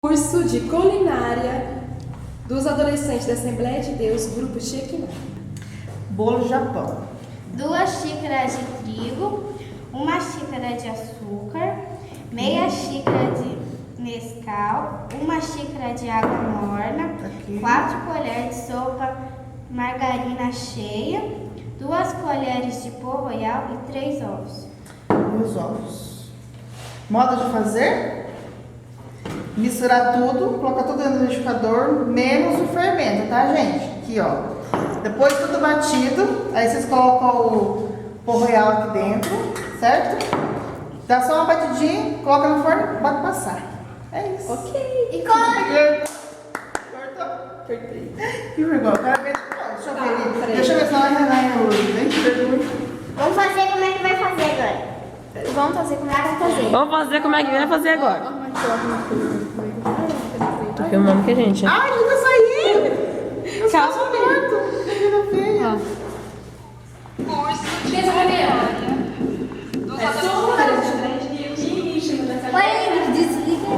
Curso de culinária dos adolescentes da Assembleia de Deus, Grupo Shekinah. Bolo Japão. 2 xícaras de trigo, 1 xícara de açúcar, meia xícara de Nescau, 1 xícara de água morna, 4 colheres de sopa margarina cheia, 2 colheres de pó royal e 3 ovos. E os ovos. Modo de fazer? Misturar tudo, colocar tudo dentro do liquidificador, menos o fermento, tá, gente? Aqui, ó. Depois tudo batido, aí vocês colocam o pó royal aqui dentro, certo? Dá só uma batidinha, coloca no forno, bate passar. É isso. Ok. E como? Cortou? Cortei. Que vergonha. O cara veio. Deixa eu ver ali. Deixa eu ver se ela vai luz, hein? Vamos fazer como é que vai fazer agora. Vamos fazer como é que vai fazer. Vamos fazer como é que vai fazer agora. Tô filmando que a gente. Ai, fica saindo! Calma, torto. Menina feia. Olha, desliga.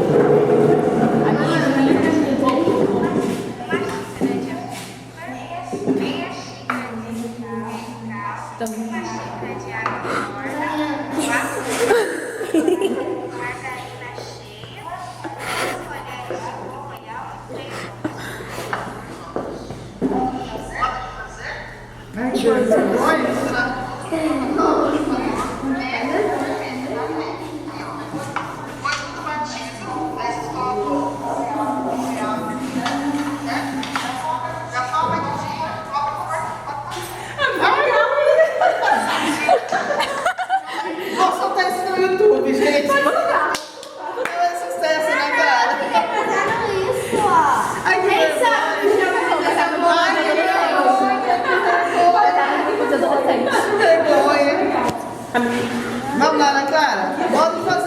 Ai, que vergonha. Vou soltar isso no YouTube, gente. É sucesso, né, cara? Fazendo isso, ó. Ai, que vergonha. Ai, que vergonha. Vamos lá, Ana Clara? Modo de fazer.